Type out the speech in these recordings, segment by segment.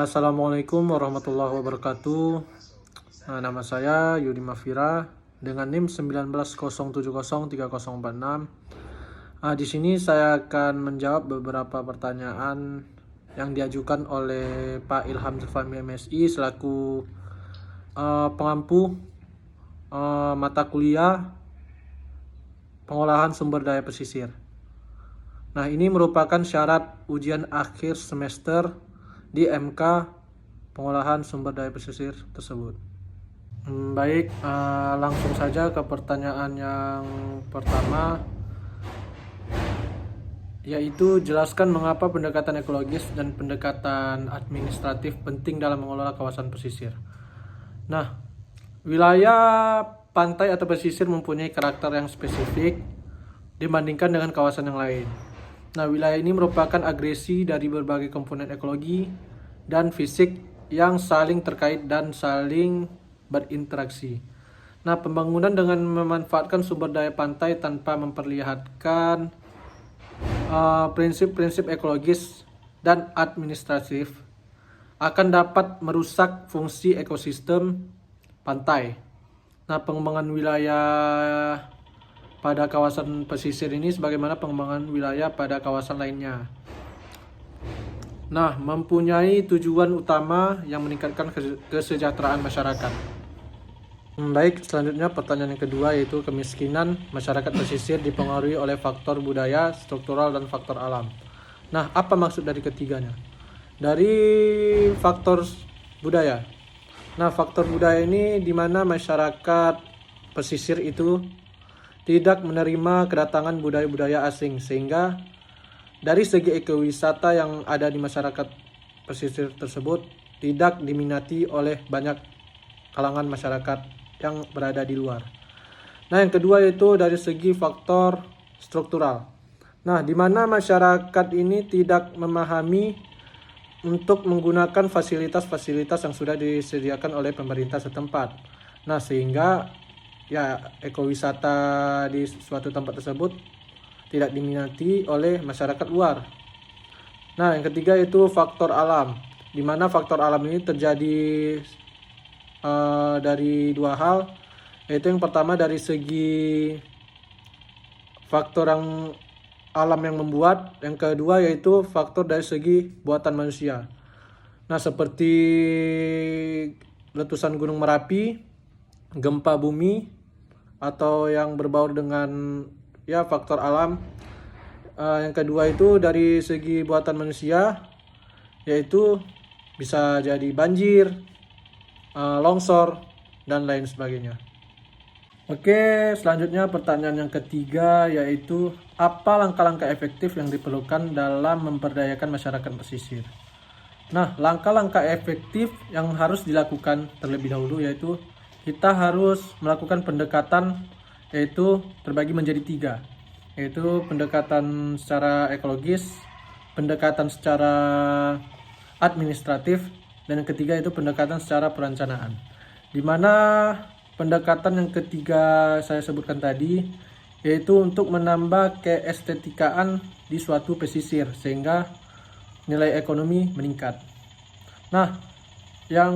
Assalamualaikum warahmatullahi wabarakatuh. Nama saya Yudi Mafira dengan NIM 1907030446. Di sini saya akan menjawab beberapa pertanyaan yang diajukan oleh Pak Ilham Zulfami MSI selaku pengampu mata kuliah pengolahan sumber daya pesisir. Nah, ini merupakan syarat ujian akhir semester di MK pengolahan sumber daya pesisir tersebut. Baik, langsung saja ke pertanyaan yang pertama, yaitu jelaskan mengapa pendekatan ekologis dan pendekatan administratif penting dalam mengelola kawasan pesisir. Nah, wilayah pantai atau pesisir mempunyai karakter yang spesifik dibandingkan dengan kawasan yang lain. Nah, wilayah ini merupakan agresi dari berbagai komponen ekologi dan fisik yang saling terkait dan saling berinteraksi. Nah, pembangunan dengan memanfaatkan sumber daya pantai tanpa memperlihatkan prinsip-prinsip ekologis dan administratif akan dapat merusak fungsi ekosistem pantai. Nah, pengembangan wilayah pada kawasan pesisir ini sebagaimana pengembangan wilayah pada kawasan lainnya. Nah, mempunyai tujuan utama yang meningkatkan kesejahteraan masyarakat. Baik, selanjutnya pertanyaan yang kedua, yaitu kemiskinan masyarakat pesisir dipengaruhi oleh faktor budaya, struktural, dan faktor alam. Nah, apa maksud dari ketiganya? Dari faktor budaya. Nah, faktor budaya ini di mana masyarakat pesisir itu tidak menerima kedatangan budaya-budaya asing, sehingga dari segi ekowisata yang ada di masyarakat pesisir tersebut tidak diminati oleh banyak kalangan masyarakat yang berada di luar. Nah, yang kedua yaitu dari segi faktor struktural. Nah, di mana masyarakat ini tidak memahami untuk menggunakan fasilitas-fasilitas yang sudah disediakan oleh pemerintah setempat. Nah, sehingga ekowisata di suatu tempat tersebut tidak diminati oleh masyarakat luar. Nah, yang ketiga itu faktor alam, di mana faktor alam ini terjadi dari dua hal, yaitu yang pertama dari segi faktor yang alam yang membuat, yang kedua yaitu faktor dari segi buatan manusia. Nah, seperti letusan Gunung Merapi, gempa bumi, atau yang berbaur dengan faktor alam. Yang kedua itu dari segi buatan manusia, yaitu bisa jadi banjir, longsor, dan lain sebagainya. Oke, selanjutnya pertanyaan yang ketiga, yaitu apa langkah-langkah efektif yang diperlukan dalam memberdayakan masyarakat pesisir. Nah, langkah-langkah efektif yang harus dilakukan terlebih dahulu yaitu kita harus melakukan pendekatan, yaitu terbagi menjadi tiga, yaitu pendekatan secara ekologis, pendekatan secara administratif, dan yang ketiga itu pendekatan secara perencanaan. Di mana pendekatan yang ketiga saya sebutkan tadi, yaitu untuk menambah keestetikaan di suatu pesisir sehingga nilai ekonomi meningkat. Nah, yang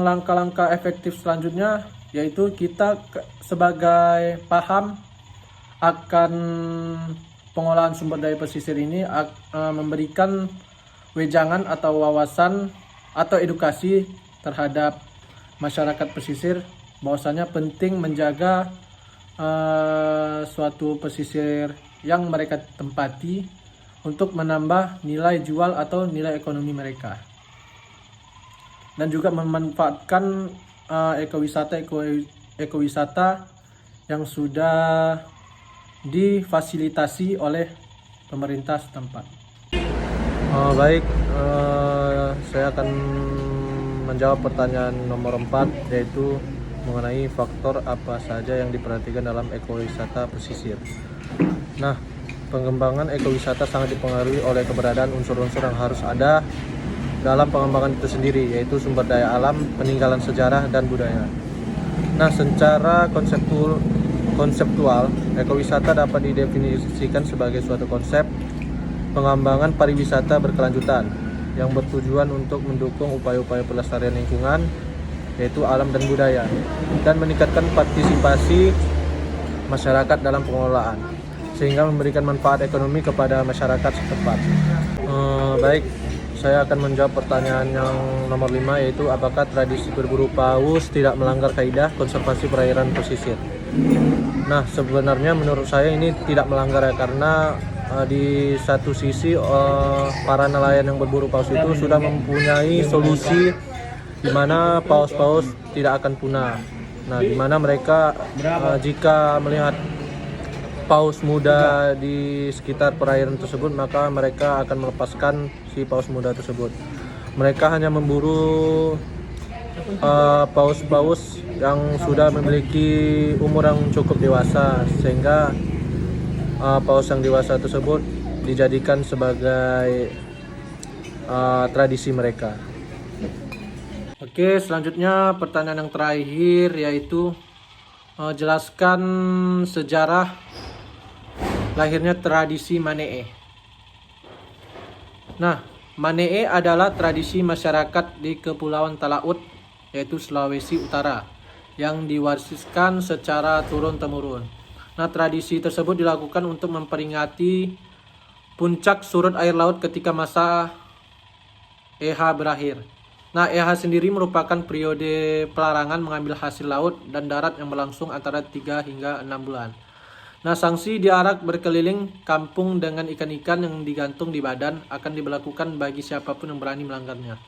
langkah-langkah efektif selanjutnya yaitu kita sebagai paham akan pengolahan sumber daya pesisir ini memberikan wejangan atau wawasan atau edukasi terhadap masyarakat pesisir bahwasanya penting menjaga suatu pesisir yang mereka tempati untuk menambah nilai jual atau nilai ekonomi mereka, dan juga memanfaatkan ekowisata yang sudah difasilitasi oleh pemerintah setempat. Baik, saya akan menjawab pertanyaan nomor 4, yaitu mengenai faktor apa saja yang diperhatikan dalam ekowisata pesisir. Nah, pengembangan ekowisata sangat dipengaruhi oleh keberadaan unsur-unsur yang harus ada dalam pengembangan itu sendiri, yaitu sumber daya alam, peninggalan sejarah, dan budaya. Nah, secara konseptual, ekowisata dapat didefinisikan sebagai suatu konsep pengembangan pariwisata berkelanjutan yang bertujuan untuk mendukung upaya-upaya pelestarian lingkungan, yaitu alam dan budaya, dan meningkatkan partisipasi masyarakat dalam pengelolaan, sehingga memberikan manfaat ekonomi kepada masyarakat setempat. Baik, saya akan menjawab pertanyaan yang nomor 5, yaitu apakah tradisi berburu paus tidak melanggar kaidah konservasi perairan pesisir. Nah, sebenarnya menurut saya ini tidak melanggar ya, karena di satu sisi para nelayan yang berburu paus itu sudah mempunyai solusi di mana paus-paus tidak akan punah. Nah, di mana mereka jika melihat paus muda di sekitar perairan tersebut, maka mereka akan melepaskan si paus muda tersebut. Mereka hanya memburu paus-paus yang sudah memiliki umur yang cukup dewasa, sehingga paus yang dewasa tersebut dijadikan sebagai tradisi mereka. Oke, selanjutnya pertanyaan yang terakhir, yaitu jelaskan sejarah lahirnya tradisi Manee. Nah, Manee adalah tradisi masyarakat di Kepulauan Talaut, yaitu Sulawesi Utara, yang diwariskan secara turun-temurun. Nah, tradisi tersebut dilakukan untuk memperingati puncak surut air laut ketika masa EH berakhir. Nah, EH sendiri merupakan periode pelarangan mengambil hasil laut dan darat yang berlangsung antara 3 hingga 6 bulan. Nah, sanksi diarak berkeliling kampung dengan ikan-ikan yang digantung di badan akan diberlakukan bagi siapapun yang berani melanggarnya.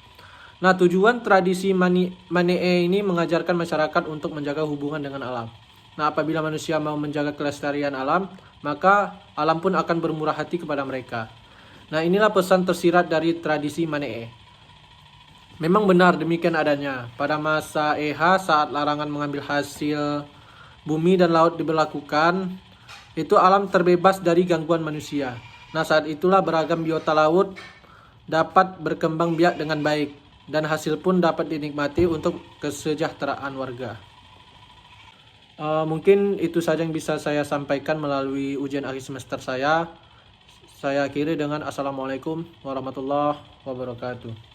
Nah, tujuan tradisi Manee ini mengajarkan masyarakat untuk menjaga hubungan dengan alam. Nah, apabila manusia mau menjaga kelestarian alam, maka alam pun akan bermurah hati kepada mereka. Nah, inilah pesan tersirat dari tradisi Manee. Memang benar demikian adanya. Pada masa EH, saat larangan mengambil hasil bumi dan laut diberlakukan, itu alam terbebas dari gangguan manusia. Nah, saat itulah beragam biota laut dapat berkembang biak dengan baik, dan hasil pun dapat dinikmati untuk kesejahteraan warga. Mungkin itu saja yang bisa saya sampaikan melalui ujian akhir semester saya. Saya akhiri dengan Assalamualaikum warahmatullahi wabarakatuh.